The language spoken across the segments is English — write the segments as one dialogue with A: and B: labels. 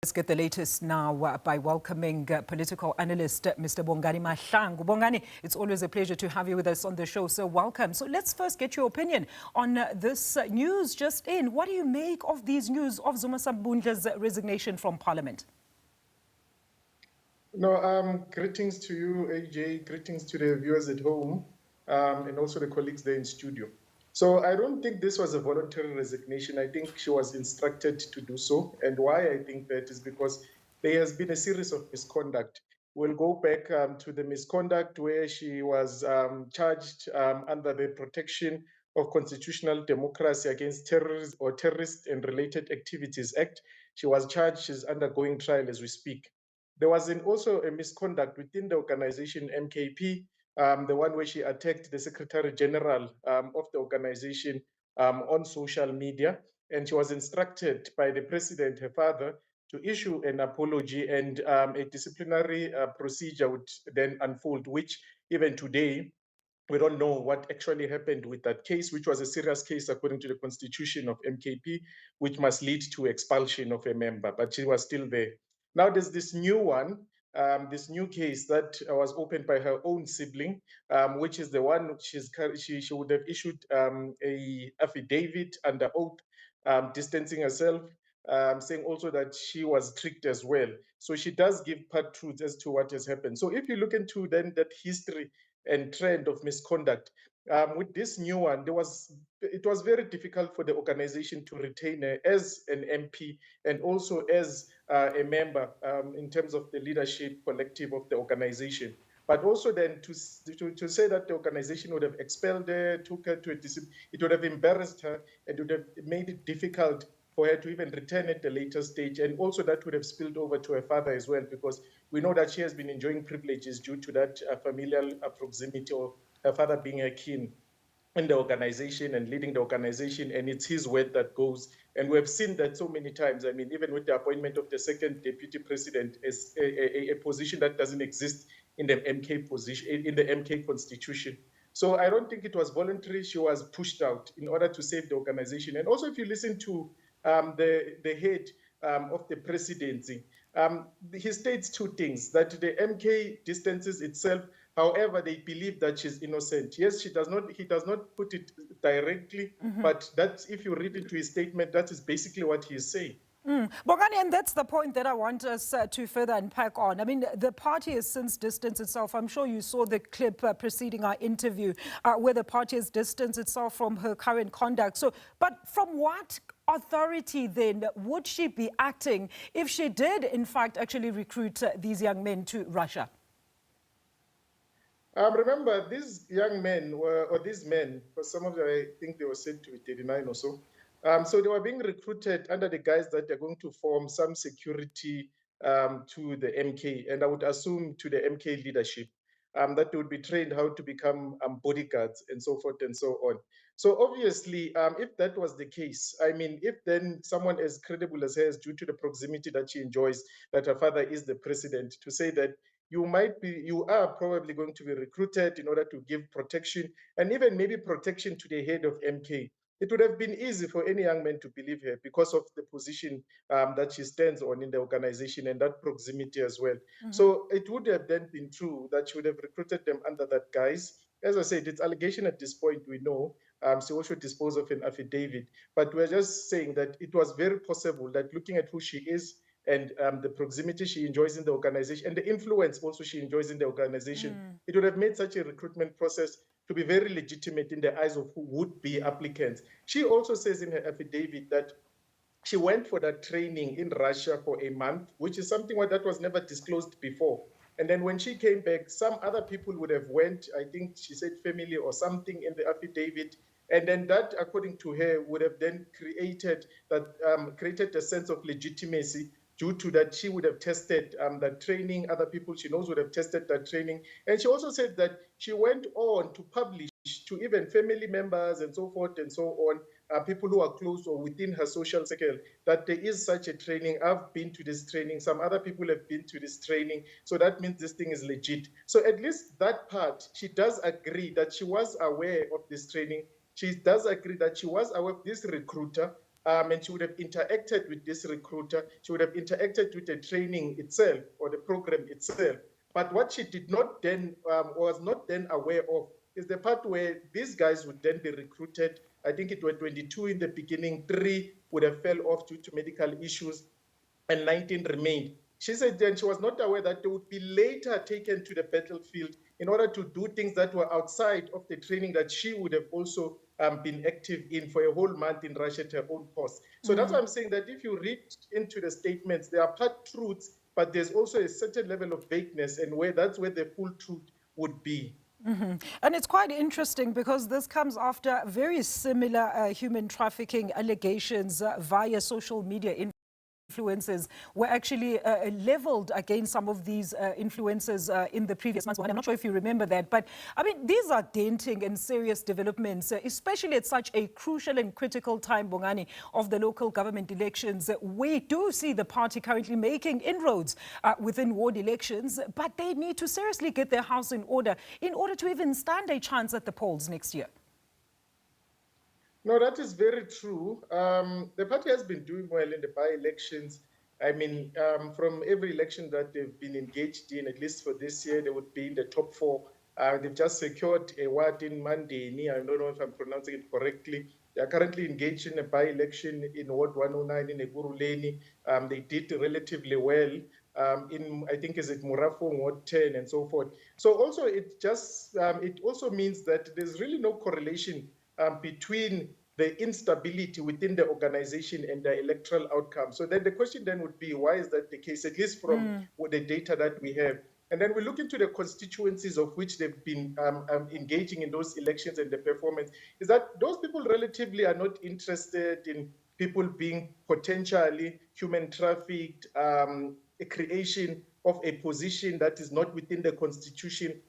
A: Let's get the latest now by welcoming political analyst Mr. Bongani Mhlangu. Bongani, it's always a pleasure to have you with us on the show, so welcome. So let's first get your opinion on this news just in. What do you make of these news of Zuma-Sambudla's resignation from Parliament?
B: No, greetings to you, AJ, greetings to the viewers at home, and also the colleagues there in studio. So I don't think this was a voluntary resignation. I think she was instructed to do so. And why I think that is because there has been a series of misconduct. We'll go back to the misconduct where she was charged under the Protection of Constitutional Democracy Against Terrorist and Related Activities Act. She was charged, she's undergoing trial as we speak. There was also a misconduct within the organization MKP, the one where she attacked the Secretary General of the organization on social media. And she was instructed by the president, her father, to issue an apology, and a disciplinary procedure would then unfold, which even today, we don't know what actually happened with that case, which was a serious case according to the constitution of MKP, which must lead to expulsion of a member, but she was still there. Now there's this new one, this new case that was opened by her own sibling, which is the one she would have issued a affidavit under oath, distancing herself, saying also that she was tricked as well. So she does give part truths as to what has happened. So if you look into then that history and trend of misconduct, with this new one, it was very difficult for the organization to retain her as an MP and also as a member in terms of the leadership collective of the organization. But also then to say that the organization would have expelled her, took her to it would have embarrassed her, and would have made it difficult for her to even return at the later stage. And also that would have spilled over to her father as well, because we know that she has been enjoying privileges due to that familial proximity, or her father being a kin in the organization and leading the organization, and it's his word that goes. And we have seen that so many times. I mean, even with the appointment of the second deputy president, as a position that doesn't exist in the MK position, in the MK constitution. So I don't think it was voluntary. She was pushed out in order to save the organization. And also, if you listen to the head of the presidency, he states two things: that the MK distances itself. However, they believe that she's innocent. Yes, he does not put it directly, but that's, if you read into his statement, that is basically what he is saying.
A: Bongani, and that's the point that I want us to further unpack on. I mean, the party has since distanced itself. I'm sure you saw the clip preceding our interview where the party has distanced itself from her current conduct. So, but from what authority then would she be acting if she did, in fact, actually recruit these young men to Russia?
B: Remember, these young men or these men, for some of them, I think they were said to be 39 or so. So they were being recruited under the guise that they're going to form some security to the MK, and I would assume to the MK leadership, that they would be trained how to become bodyguards and so forth and so on. So obviously, if that was the case, I mean, if then someone as credible as her, due to the proximity that she enjoys, that her father is the president, to say that you are probably going to be recruited in order to give protection, and even maybe protection to the head of MK. It would have been easy for any young man to believe her because of the position that she stands on in the organization and that proximity as well. So it would have then been true that she would have recruited them under that guise. As I said, it's allegation at this point, we know. She also disposed of an affidavit, but we're just saying that it was very possible that, looking at who she is and the proximity she enjoys in the organization and the influence also she enjoys in the organization, it would have made such a recruitment process to be very legitimate in the eyes of who would be applicants. She also says in her affidavit that she went for that training in Russia for a month, which is something that was never disclosed before. And then when she came back, some other people would have went, I think she said family or something in the affidavit. And then that, according to her, would have then created a sense of legitimacy, due to that she would have tested that training. Other people she knows would have tested that training. And she also said that she went on to publish to even family members and so forth and so on, people who are close or within her social circle, that there is such a training. I've been to this training. Some other people have been to this training. So that means this thing is legit. So at least that part, she does agree that she was aware of this training. She does agree that she was aware of this recruiter. and she would have interacted with this recruiter. She would have interacted with the training itself or the program itself. But what she did not then, was not then aware of, is the part where these guys would then be recruited. I think it were 22 in the beginning, 3 would have fell off due to medical issues, and 19 remained. She said then she was not aware that they would be later taken to the battlefield in order to do things that were outside of the training that she would have also been active in for a whole month in Russia at her own cost. So that's why I'm saying that if you read into the statements, there are part truths, but there's also a certain level of vagueness, and that's where the full truth would be.
A: And it's quite interesting because this comes after very similar human trafficking allegations via social media influencers were actually leveled against some of these influencers in the previous months. I'm not sure if you remember that, but I mean, these are denting and serious developments, especially at such a crucial and critical time, Bongani, of the local government elections. We do see the party currently making inroads within ward elections, but they need to seriously get their house in order to even stand a chance at the polls next year.
B: No, that is very true. The party has been doing well in the by-elections. I mean, from every election that they've been engaged in, at least for this year, they would be in the top 4. They've just secured a ward in Mandeni. I don't know if I'm pronouncing it correctly. They are currently engaged in a by-election in Ward 109 in Eguruleni. They did relatively well in, I think, is it Murafong, Ward 10, and so forth. So also, it also means that there's really no correlation between the instability within the organization and the electoral outcome. So then the question then would be, why is that the case, at least from the data that we have? And then we look into the constituencies of which they've been engaging in those elections and the performance, is that those people relatively are not interested in people being potentially human trafficked, a creation of a position that is not within the constitution,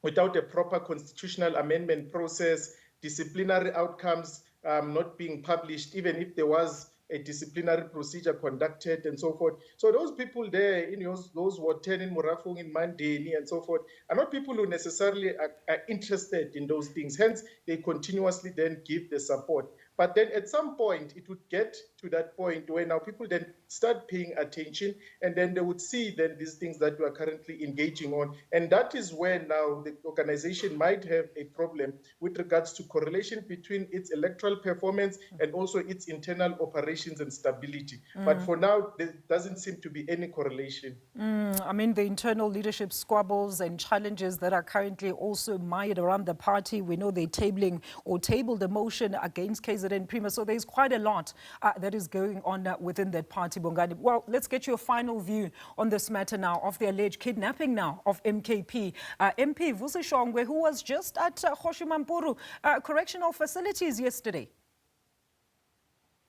B: without a proper constitutional amendment process, disciplinary outcomes not being published, even if there was a disciplinary procedure conducted and so forth. So those people there, those who are 10 in Murafong, in Mandeni and so forth, are not people who necessarily are interested in those things. Hence, they continuously then give the support. But then at some point, it would get to that point where now people then start paying attention, and then they would see then these things that we are currently engaging on. And that is where now the organization might have a problem with regards to correlation between its electoral performance and also its internal operations and stability. But for now, there doesn't seem to be any correlation.
A: I mean, the internal leadership squabbles and challenges that are currently also mired around the party. We know they're tabled a motion against KZN Prima. So there's quite a lot that is going on within that party, Bongani. Well, let's get your final view on this matter now of the alleged kidnapping now of MKP. MP Vusishongwe, who was just at Hoshimampuru Correctional Facilities yesterday.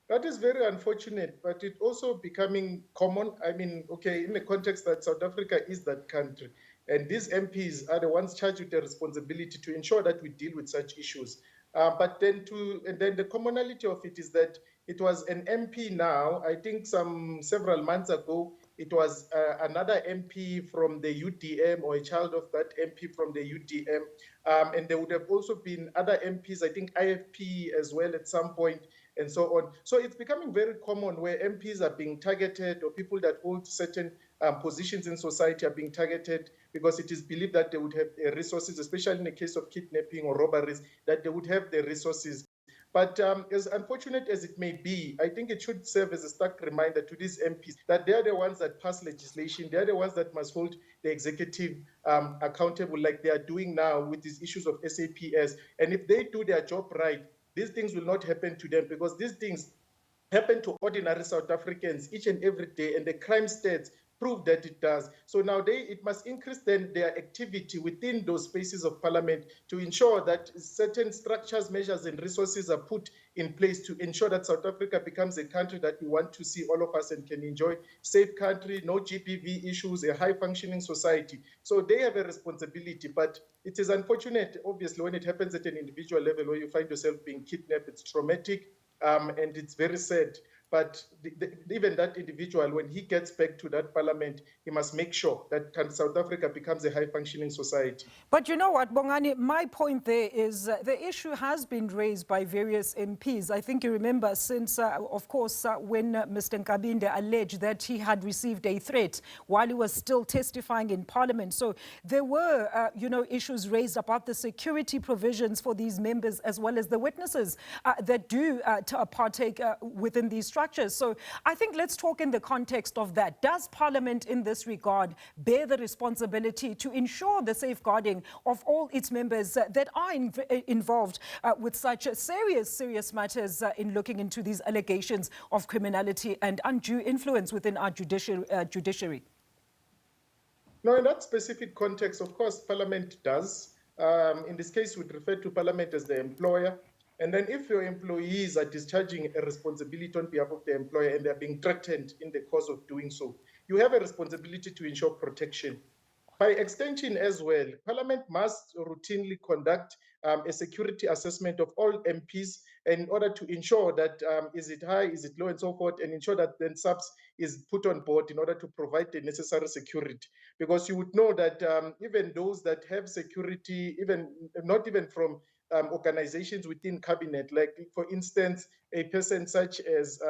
B: That is very unfortunate, but it's also becoming common. I mean, okay, in the context that South Africa is that country, and these MPs are the ones charged with the responsibility to ensure that we deal with such issues. But then the commonality of it is that it was an MP now, I think several months ago, it was another MP from the UDM or a child of that MP from the UDM. And there would have also been other MPs, I think IFP as well at some point, and so on. So it's becoming very common where MPs are being targeted, or people that hold certain positions in society are being targeted because it is believed that they would have the resources, especially in the case of kidnapping or robberies, that they would have the resources. But as unfortunate as it may be, I think it should serve as a stark reminder to these MPs that they are the ones that pass legislation. They are the ones that must hold the executive accountable, like they are doing now with these issues of SAPS. And if they do their job right, these things will not happen to them, because these things happen to ordinary South Africans each and every day, and the crime stats prove that it does. So now it must increase then their activity within those spaces of parliament to ensure that certain structures, measures, and resources are put in place to ensure that South Africa becomes a country that we want to see all of us and can enjoy. Safe country, no GBV issues, a high-functioning society. So they have a responsibility, but it is unfortunate, obviously, when it happens at an individual level where you find yourself being kidnapped. It's traumatic, and it's very sad. But even that individual, when he gets back to that parliament, he must make sure that South Africa becomes a high-functioning society.
A: But you know what, Bongani, my point there is the issue has been raised by various MPs. I think you remember since, of course, when Mr. Nkabinde alleged that he had received a threat while he was still testifying in Parliament. So there were, issues raised about the security provisions for these members as well as the witnesses that do partake within these structures. So I think let's talk in the context of that. Does Parliament in this regard bear the responsibility to ensure the safeguarding of all its members that are involved with such serious matters in looking into these allegations of criminality and undue influence within our judiciary?
B: No, in that specific context, of course, Parliament does. In this case, we'd refer to Parliament as the employer. And then if your employees are discharging a responsibility on behalf of the employer and they're being threatened in the course of doing so, you have a responsibility to ensure protection. By extension as well, Parliament must routinely conduct a security assessment of all MPs in order to ensure that is it high, is it low, and so forth, and ensure that then SABS is put on board in order to provide the necessary security. Because you would know that even those that have security, not even from organizations within cabinet, like for instance, a person such as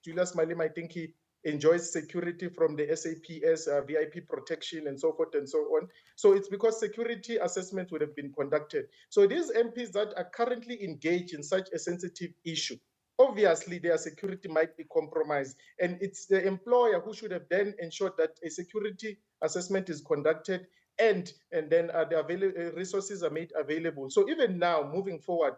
B: Julius Malema, I think he enjoys security from the SAPS, VIP protection, and so forth and so on. So it's because security assessments would have been conducted. So these MPs that are currently engaged in such a sensitive issue, obviously their security might be compromised. And it's the employer who should have then ensured that a security assessment is conducted and then the resources are made available. So even now, moving forward,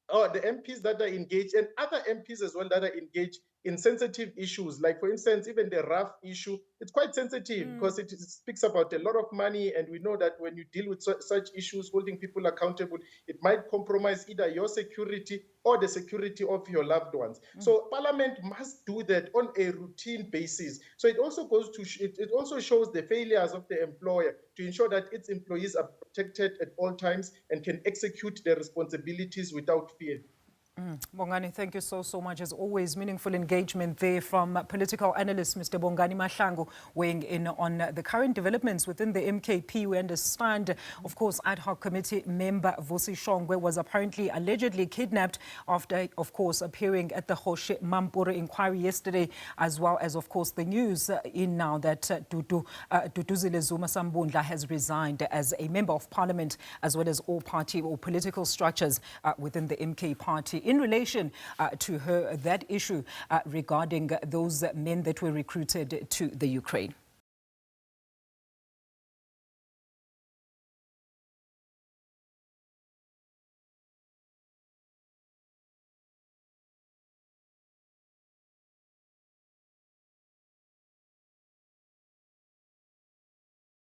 B: the MPs that are engaged and other MPs as well that are engaged in sensitive issues, like for instance, even the RAF issue, it's quite sensitive because it speaks about a lot of money. And we know that when you deal with such issues, holding people accountable, it might compromise either your security or the security of your loved ones. So Parliament must do that on a routine basis. So it also goes to, it also shows the failures of the employer to ensure that its employees are protected at all times and can execute their responsibilities without fear.
A: Bongani, thank you so much. As always, meaningful engagement there from political analyst Mr. Bongani Mhlangu weighing in on the current developments within the MKP. We understand, of course, ad hoc committee member Vusi Shongwe was apparently allegedly kidnapped after, of course, appearing at the Hoshe Mampuru inquiry yesterday, as well as, of course, the news in now that Duduzile Zuma-Sambudla has resigned as a member of parliament, as well as all party or political structures within the MK party. In relation to that issue regarding those men that were recruited to the Ukraine.